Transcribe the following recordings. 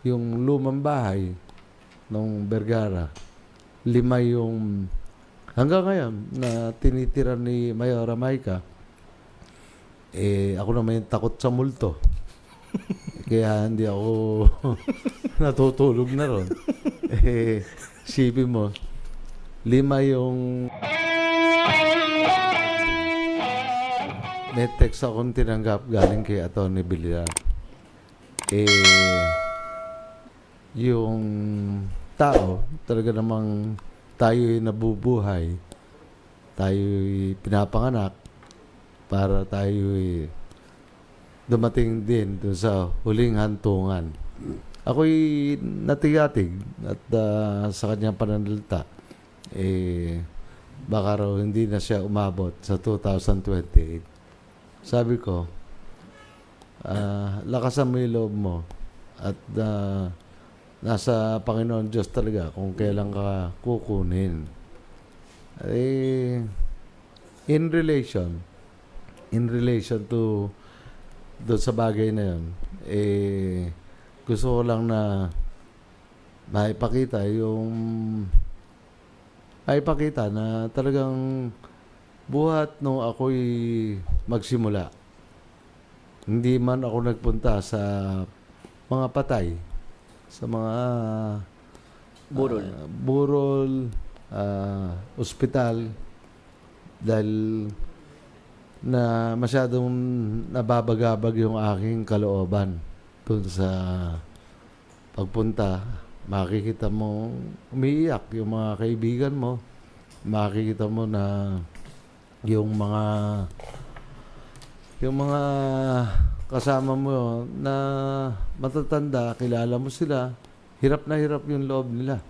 yung lumang bahay nung Vergara, 5 yung hanggang ngayon na tinitira ni Mayora Maika. Ako naman yung takot sa multo. Kaya hindi ako natutulog na ron. Sipin mo, 5 yung may text akong tinanggap galing kay Atty. Villar. Yung tao, talaga namang tayo'y nabubuhay, tayo'y pinapanganak para tayo'y dumating din doon sa huling hantungan. Ako'y natigatig at sa kanyang pananalita, baka raw hindi na siya umabot sa 2028. Sabi ko, lakasan mo yung loob mo at nasa Panginoon Diyos talaga kung kailan ka kukunin. In relation to doon sa bagay na yun, gusto ko lang na maipakita na talagang buhat nung ako'y magsimula. Hindi man ako nagpunta sa mga patay, sa mga burol, ospital, dahil na masyadong nababagabag yung aking kalooban dun sa pagpunta. Makikita mo umiiyak yung mga kaibigan mo, makikita mo na yung mga kasama mo na matatanda, kilala mo sila, hirap na hirap yung loob nila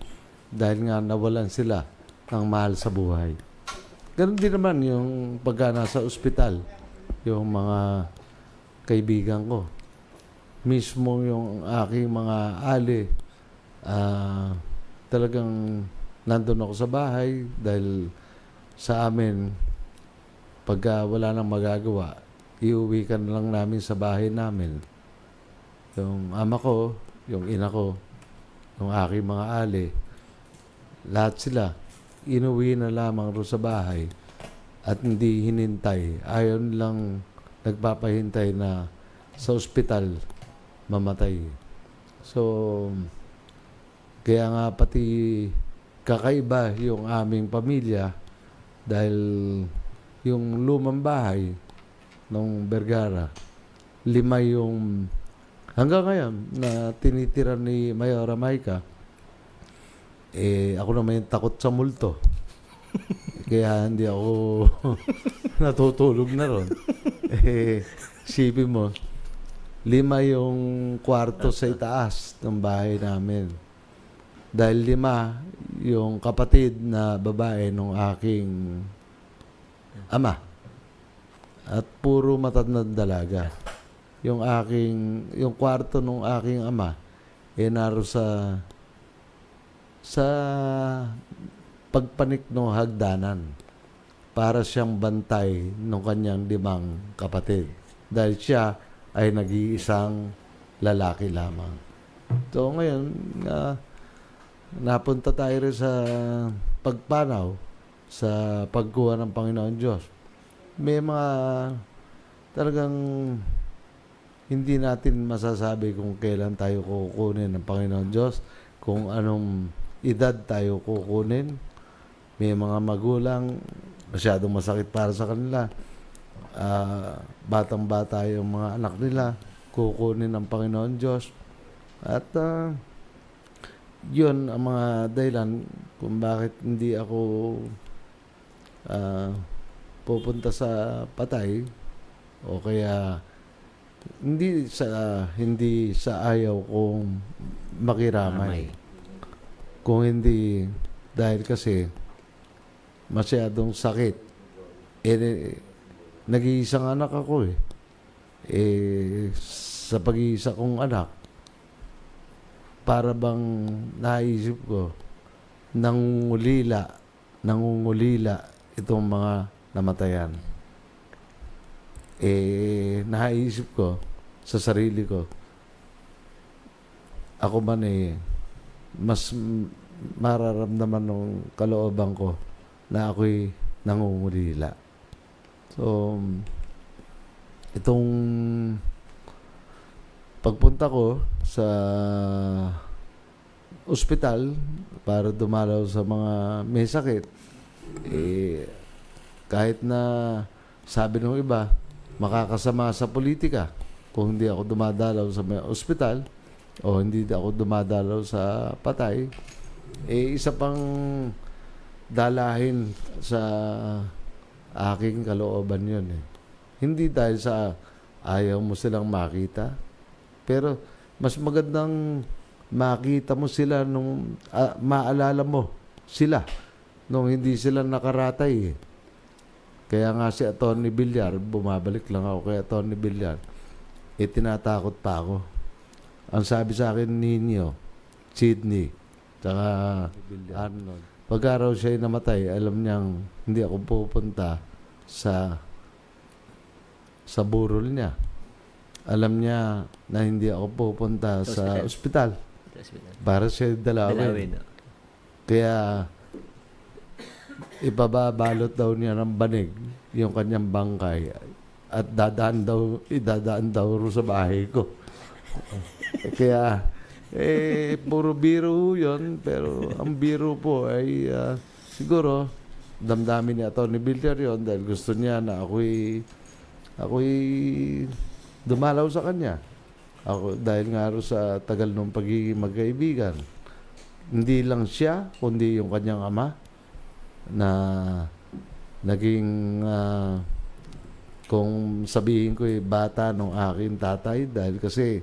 dahil nga nawalan sila ng mahal sa buhay. Ganon din naman yung pagka nasa ospital, yung mga kaibigan ko. Mismo yung aking mga ali, talagang nandun ako sa bahay dahil sa amin, pagka wala nang magagawa, iuwi ka na lang namin sa bahay namin. Yung ama ko, yung ina ko, yung aking mga ali, lahat sila, inuwi na lamang ro sa bahay at hindi hinintay. Ayaw lang nagpapahintay na sa ospital mamatay. So, kaya nga pati kakaiba yung aming pamilya dahil yung lumang bahay nung Vergara, 5 yung hanggang ngayon na tinitira ni Mayora Maika. Ako naman yung takot sa multo. Kaya hindi ako natutulog na ron. Sipin mo, 5 yung kwarto sa itaas ng bahay namin. Dahil 5 yung kapatid na babae ng aking ama. At puro matandang dalaga. Yung kwarto ng aking ama, naro sa pagpanik ng hagdanan para siyang bantay ng kanyang 5 kapatid. Dahil siya ay nag-iisang lalaki lamang. So ngayon, napunta tayo rin sa pagpanaw, sa pagkuha ng Panginoon Diyos. May mga talagang hindi natin masasabi kung kailan tayo kukunin ng Panginoon Diyos, kung anong edad tayo kukunin. May mga magulang, masyadong masakit para sa kanila. Batang-bata yung mga anak nila, kukunin ng Panginoon Diyos. At yun ang mga dahilan kung bakit hindi ako pupunta sa patay o kaya hindi sa ayaw kong makiramay. Kung hindi dahil kasi masyadong sakit. Nag-iisang anak ako sa pag-iisa kong anak, para bang naisip ko, nangungulila itong mga namatayan. Naisip ko sa sarili ko, ako man mas mararamdaman ng kalooban ko na ako'y nangungulila. So, itong pagpunta ko sa ospital para dumalaw sa mga may sakit, kahit na sabi ng iba, makakasama sa politika kung hindi ako dumadalaw sa may ospital o hindi ako dumadalaw sa patay, isa pang dalahin sa aking kalooban yun. Hindi dahil sa ayaw mo silang makita, pero mas magandang makita mo sila nung maalala mo sila nung hindi sila nakaratay. Kaya nga si Atty. Villar, bumabalik lang ako kay Atty. Villar, tinatakot pa ako. Ang sabi sa akin ninyo, Sydney, tsaka Arnold, pagka raw siya'y namatay, alam niyang hindi ako pupunta sa burol niya. Alam niya na hindi ako pupunta sa ospital para siya dalawin. Kaya ibababalot daw niya ng banig yung kanyang bangkay at idadaan daw sa bahay ko. Kaya puro biro yun, pero ang biro po ay siguro damdamin ni Atty. Villar yun dahil gusto niya na ako'y dumalaw sa kanya. Ako, dahil nga ro sa tagal ng pagiging magkaibigan. Hindi lang siya, kundi yung kanyang ama na naging kung sabihin ko bata nung aking tatay dahil kasi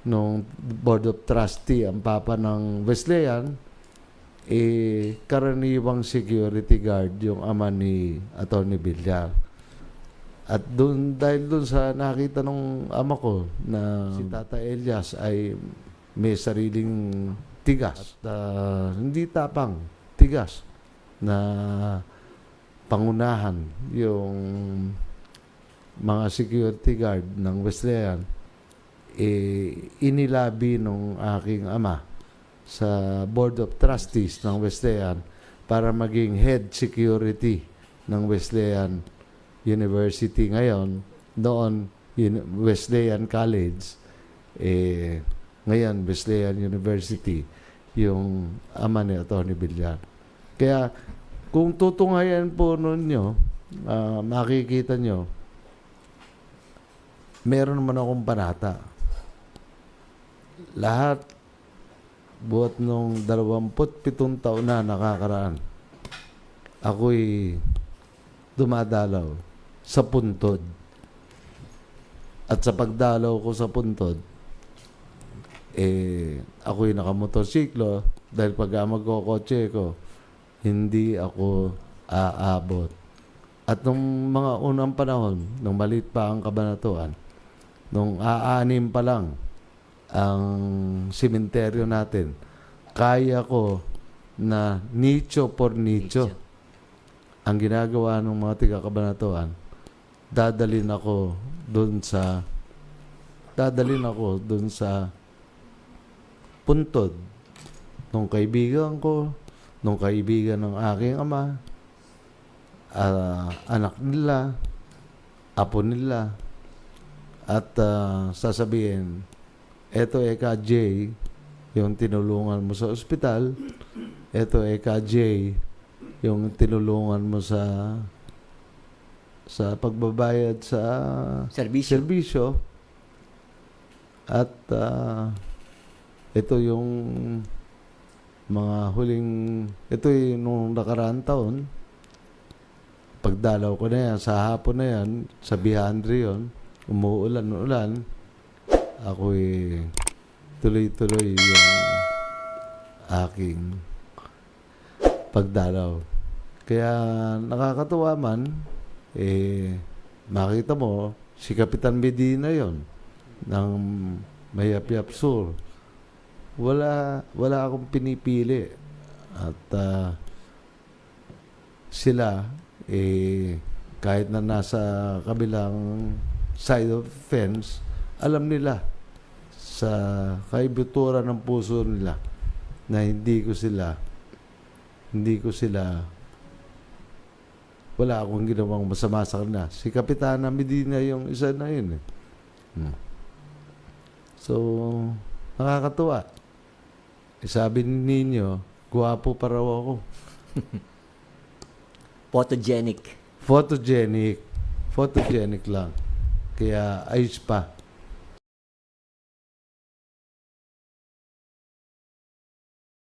nung Board of Trustee ang papa ng Wesleyan, karaniwang security guard yung ama ni Atty. Villar. At dahil doon sa nakita ng ama ko na si Tata Elias ay may sariling tigas at hindi tapang, tigas na pangunahan yung mga security guard ng Wesleyan, inilabi nung aking ama sa Board of Trustees ng Wesleyan para maging head security ng Wesleyan University ngayon. Noon, Wesleyan College, ngayon Wesleyan University, yung ama ni Atty. Villar. Kaya, kung tutungayan po ninyo, makikita nyo, meron naman akong panata. Lahat, buhat nung 27 taon na nakakaraan, ako'y dumadalaw sa puntod. At sa pagdalaw ko sa puntod, ako'y nakamotorsiklo dahil pag magkokotse ko, hindi ako aabot. At nung mga unang panahon, nung maliit pa ang Kabanatuan, nung aanim pa lang ang simenteryo natin, kaya ko na nicho por nicho. Ang ginagawa ng mga taga-Kabanatuan, dadalin ako doon sa puntod nung kaibigan ko, nung kaibigan ng aking ama, anak nila, apo nila, at sasabihin, eto Eka J, yung tinulungan mo sa ospital, eto Eka J, yung tinulungan mo sa pagbabayad sa serbisyo. At ito yung mga ito yung nung nakaraang taon, pagdalaw ko na yan, sa hapon na yan, sa Bihandre yun, umuulan, ako'y tuloy-tuloy yung aking pagdalaw. Kaya nakakatuwa man, makita mo, si Kapitan Medina yon ng Mayapyap Sur. Wala akong pinipili. At sila, kahit na nasa kabilang side of the fence, alam nila sa kaibuturan ng puso nila na hindi ko sila wala akong ginawang masama sa kanila. Si Kapitana Medina yung isa na yun eh. So, nakakatuwa. Sabi ni Nino, guwapo pa raw ako. Photogenic. Photogenic lang. Kaya ayos pa.